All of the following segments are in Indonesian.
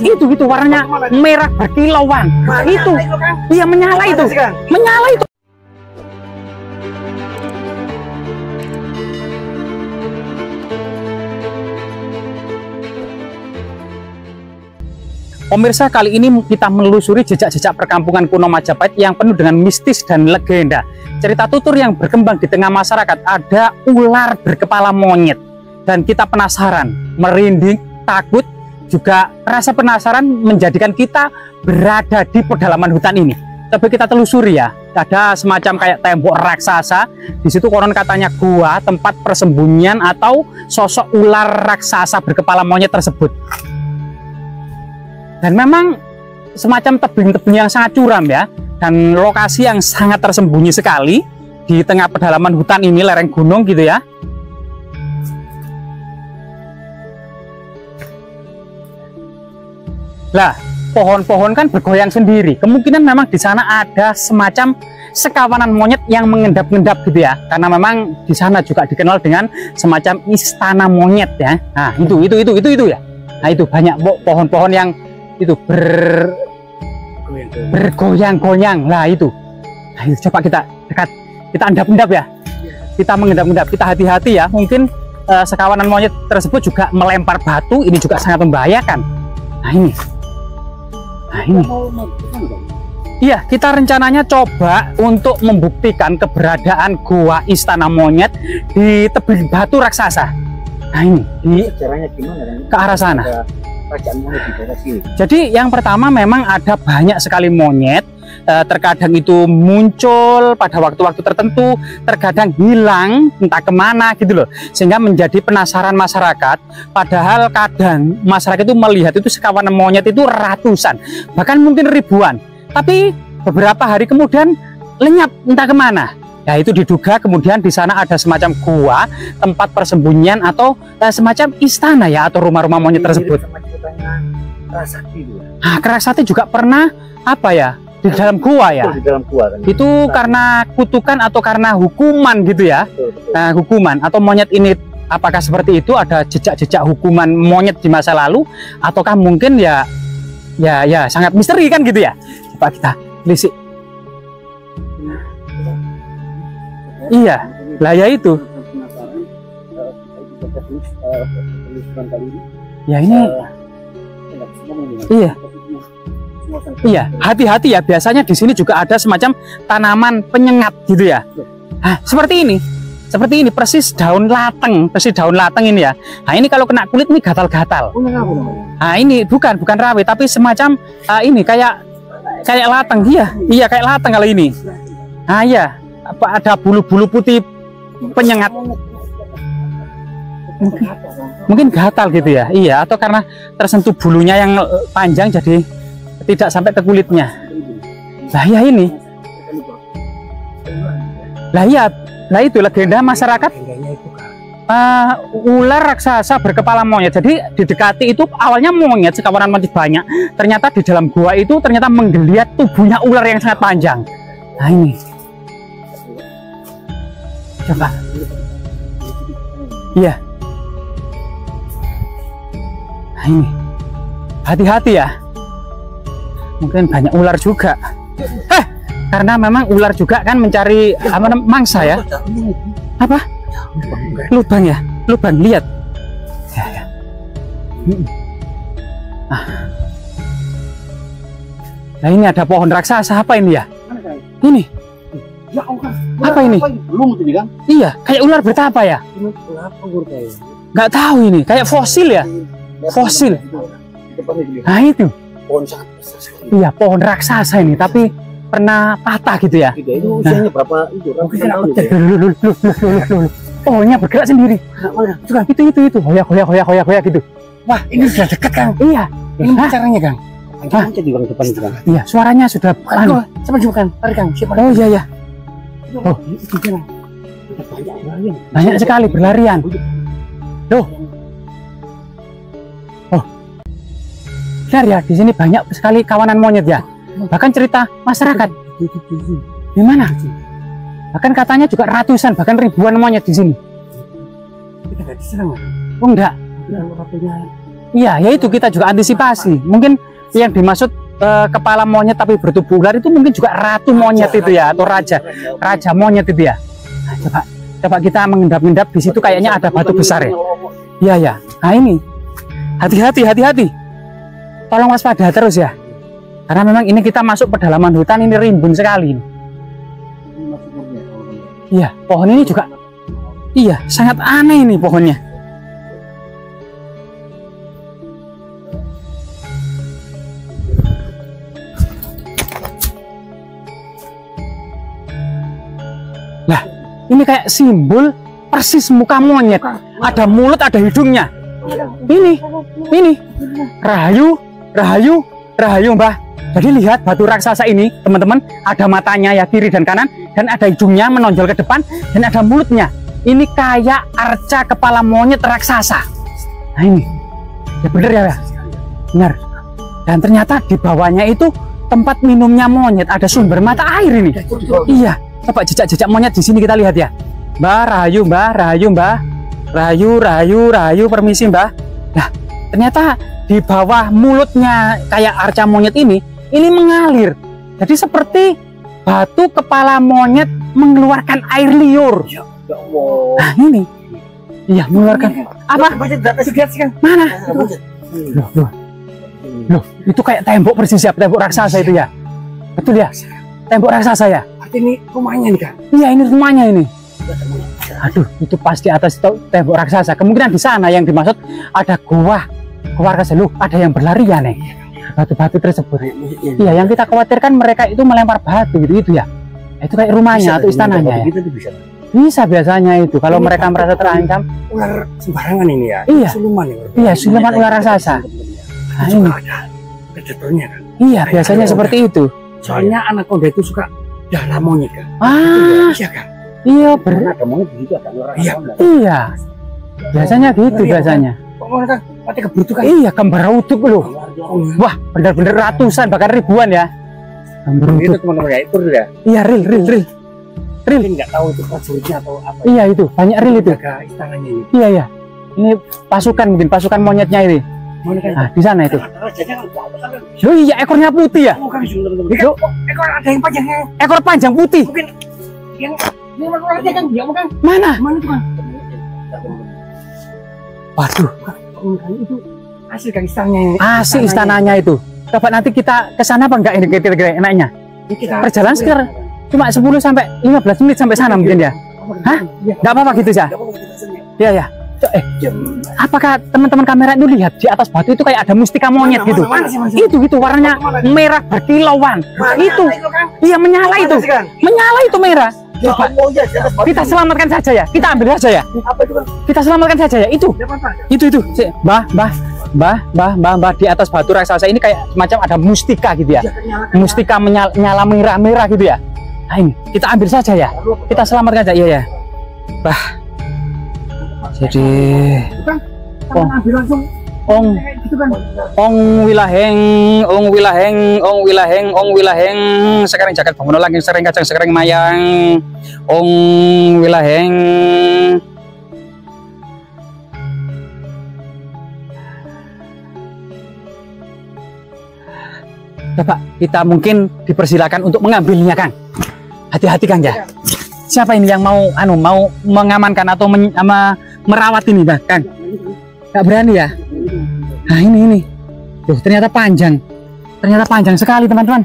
Itu warnanya merah berkilauan. Itu. Iya, menyala itu. Menyala itu. Pemirsa, kali ini kita menelusuri jejak-jejak perkampungan kuno Majapahit yang penuh dengan mistis dan legenda. Cerita tutur yang berkembang di tengah masyarakat, ada ular berkepala monyet. Dan kita penasaran, merinding, takut, juga rasa penasaran menjadikan kita berada di pedalaman hutan ini. Coba kita telusuri ya. Ada semacam kayak tembok raksasa. Di situ konon katanya gua, tempat persembunyian atau sosok ular raksasa berkepala monyet tersebut. Dan memang semacam tebing-tebing yang sangat curam ya, dan lokasi yang sangat tersembunyi sekali di tengah pedalaman hutan ini, lereng gunung gitu ya. Lah, pohon-pohon kan bergoyang sendiri. Kemungkinan memang di sana ada semacam sekawanan monyet yang mengendap-endap gitu ya. Karena memang di sana juga dikenal dengan semacam istana monyet ya. Nah, itu ya. Nah, itu banyak pohon-pohon yang itu bergoyang-goyang. Nah itu coba kita dekat, kita endap-endap ya, kita mengendap-endap, kita hati-hati ya. Mungkin sekawanan monyet tersebut juga melempar batu, ini juga sangat membahayakan. Nah ini iya, kita rencananya coba untuk membuktikan keberadaan gua istana monyet di tebing batu raksasa. Nah ini caranya gimana ke arah sana. Jadi yang pertama memang ada banyak sekali monyet, terkadang itu muncul pada waktu-waktu tertentu, terkadang hilang entah kemana gitu loh, sehingga menjadi penasaran masyarakat. Padahal kadang masyarakat itu melihat itu sekawanan monyet itu ratusan, bahkan mungkin ribuan, tapi beberapa hari kemudian lenyap entah kemana. Ya itu diduga kemudian di sana ada semacam gua, tempat persembunyian atau semacam istana ya, atau rumah-rumah monyet tersebut. Nah, Kerasakti juga pernah apa ya, di dalam gua ya. Di dalam gua kan. Itu karena kutukan atau karena hukuman gitu ya. Nah, hukuman atau monyet ini apakah seperti itu, ada jejak-jejak hukuman monyet di masa lalu, ataukah mungkin ya sangat misteri kan gitu ya. Coba kita lisik. Iya, lah ya itu. Ya ini. Iya, hati-hati ya. Biasanya di sini juga ada semacam tanaman penyengat gitu ya. Nah, seperti ini persis daun lateng, ini ya. Nah, ini kalau kena kulit ini gatal-gatal. Nah, ini bukan rawe, tapi semacam ini kayak lateng. Iya kayak lateng kalau ini. Nah, iya, ada bulu-bulu putih penyengat. Mungkin gatal gitu ya. Iya, atau karena tersentuh bulunya yang panjang jadi tidak sampai ke kulitnya. Lah ya ini. Lah itu legenda masyarakat. Ular raksasa berkepala monyet. Jadi didekati itu awalnya monyet, sekawanan monyet banyak. Ternyata di dalam gua itu ternyata menggeliat tubuhnya ular yang sangat panjang. Nah ini. Coba. Iya. Nah ini. Hati-hati ya. Mungkin banyak ular juga. Karena memang ular juga kan mencari mangsa ya. Apa? Lubang ya? Lubang, lihat. Ya. Nah ini ada pohon raksasa, apa ini ya? Ini. Apa ini? Iya, kayak ular bertapa ya? Nggak tahu ini, kayak fosil ya? Fosil. Nah itu. Iya, pohon raksasa ini, tapi pernah patah gitu ya. Usianya berapa itu? Pohonnya bergerak sendiri. Itu. Hoya gitu. Wah, ini sudah dekat, Kang. Iya. Ini caranya, Kang. Iya, suaranya sudah. Coba Kang. Tarik, Kang. Oh iya. Oh, banyak sekali berlarian. Loh. Oh. Benar ya, di sini banyak sekali kawanan monyet ya. Bahkan cerita masyarakat. Di mana? Bahkan katanya juga ratusan, bahkan ribuan monyet di sini. Kita nggak diserang. Oh enggak. Iya, ya itu kita juga antisipasi. Mungkin yang dimaksud kepala monyet tapi bertubuh ular itu mungkin juga ratu monyet itu ya, atau raja monyet itu ya. Nah, coba kita mengendap-endap di situ, kayaknya ada batu besar ya. Iya ya. Nah ini, hati-hati. Tolong waspada terus ya. Karena memang ini kita masuk pedalaman hutan, ini rimbun sekali. Iya, pohon ini juga. Iya, sangat aneh ini pohonnya. Lah, ini kayak simbol persis muka monyet. Ada mulut, ada hidungnya. Ini. Rahayu, Mbah. Jadi lihat batu raksasa ini, teman-teman, ada matanya ya kiri dan kanan, dan ada hidungnya menonjol ke depan, dan ada mulutnya. Ini kayak arca kepala monyet raksasa. Nah ini, ya bener ya, benar. Dan ternyata di bawahnya itu tempat minumnya monyet, ada sumber mata air ini. Iya, coba jejak-jejak monyet di sini kita lihat ya. Rahayu, Mbah. Rahayu, permisi, Mbah. Nah, ternyata di bawah mulutnya kayak arca monyet ini mengalir. Jadi seperti batu kepala monyet mengeluarkan air liur. Nah ini, iya mengeluarkan apa? Mana? Loh, itu kayak tembok persis ya, tembok raksasa itu ya. Betul ya? Tembok raksasa ya? Berarti ini rumahnya nih, Kang. Iya, ini rumahnya ini. Aduh, itu pas di atas itu tembok raksasa. Kemungkinan di sana yang dimaksud ada gua raksasa. Loh, ada yang berlarian nih. Batu-batu tersebut. Iya, yang kita khawatirkan mereka itu melempar batu gitu ya. Itu kayak rumahnya atau istananya ya. Bisa biasanya itu kalau mereka merasa terancam. Ular sembarangan ini ya. Iya. Siluman ya. Iya, siluman ular raksasa. Nah, ini. Predatornya kan. Iya, biasanya seperti itu. Soalnya anaconda itu suka darah monyet kan. Iya kan. Iya, ada monyet begitu ada ular. Iya. Biasanya gitu biasanya. Pokoknya kan mati keburu kan. Iya, gambar utuh loh. Wah, benar-benar ratusan bahkan ribuan ya. Gambar Itu utuh. teman-teman ya, itu ya. Iya, real. Mungkin nggak tahu itu prajuritnya atau apa. Iya itu, banyak real itu. Jaga istananya ini. Iya. Ini pasukan mungkin pasukan monyetnya ini. Nah, di sana itu. Loh iya, ekornya putih ya? Loh, ekor ada yang panjangnya. Ekor panjang putih. Mungkin yang ularnya kan dia bukan. Mana? Mana tuh kan? Waduh, Itu hasil dari istananya. asli istananya itu. Coba nanti kita ke sana apa enggak ini kira-kira enaknya? Perjalanan sekitar cuma 10 sampai 15 menit sampai sana mungkin ya. Hah? Enggak apa-apa gitu ya? Iya. Apakah teman-teman kamera itu lihat di atas batu itu kayak ada mustika monyet gitu? Itu warnanya merah berkilauan. Itu. Iya, menyala itu. Menyala itu merah. Coba kita selamatkan saja ya. Kita ambil saja ya. Kita selamatkan saja ya. Itu. Mbah di atas batu raksasa ini kayak semacam ada mustika gitu ya. Mustika menyala merah gitu ya. Nah ini kita ambil saja ya. Kita selamatkan saja. Iya ya. Bah. Jadi ong wilaheng sekarang jagat bangun lagi sering kacang sering mayang ong wilaheng. Coba kita mungkin dipersilakan untuk mengambilnya, Kang. Hati-hati, Kang ya. Siapa ini yang mau mengamankan atau merawat ini, Bang? Kang? Nggak berani ya? Nah ini. Tuh, ternyata panjang. Ternyata panjang sekali, teman-teman.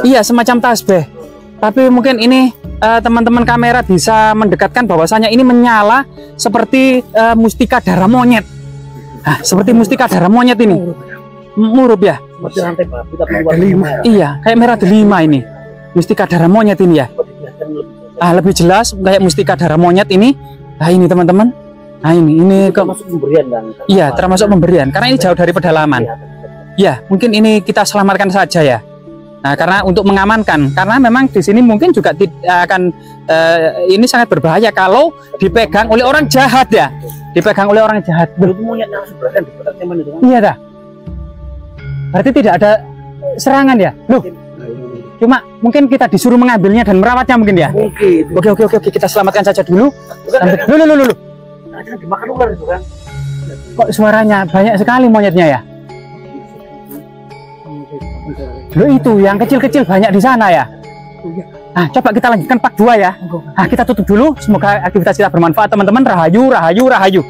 Iya, semacam tasbih. Tapi mungkin ini teman-teman kamera bisa mendekatkan bahwasanya ini menyala seperti mustika darah monyet. Nah, seperti mustika darah monyet ini. Murup ya? Iya, kayak merah delima ini. Mustika darah monyet ini ya. Lebih jelas kayak mustika darah monyet ini. Nah ini teman-teman. Nah ini termasuk pemberian kan? Iya, termasuk pemberian karena ini jauh dari pedalaman. Ya, mungkin ini kita selamatkan saja ya. Nah, karena untuk mengamankan, karena memang di sini mungkin juga akan ini sangat berbahaya kalau dipegang oleh orang jahat ya. Dipegang oleh orang jahat. Iya dah. Berarti tidak ada serangan ya? Loh. Cuma mungkin kita disuruh mengambilnya dan merawatnya mungkin ya. Oke, kita selamatkan saja dulu. Loh. Ada dimakan ular itu kan. Kok suaranya banyak sekali monyetnya ya? Loh itu yang kecil-kecil banyak di sana ya? Nah, coba kita lanjutkan part 2 ya. Nah, kita tutup dulu. Semoga aktivitas kita bermanfaat teman-teman. Rahayu, rahayu, rahayu.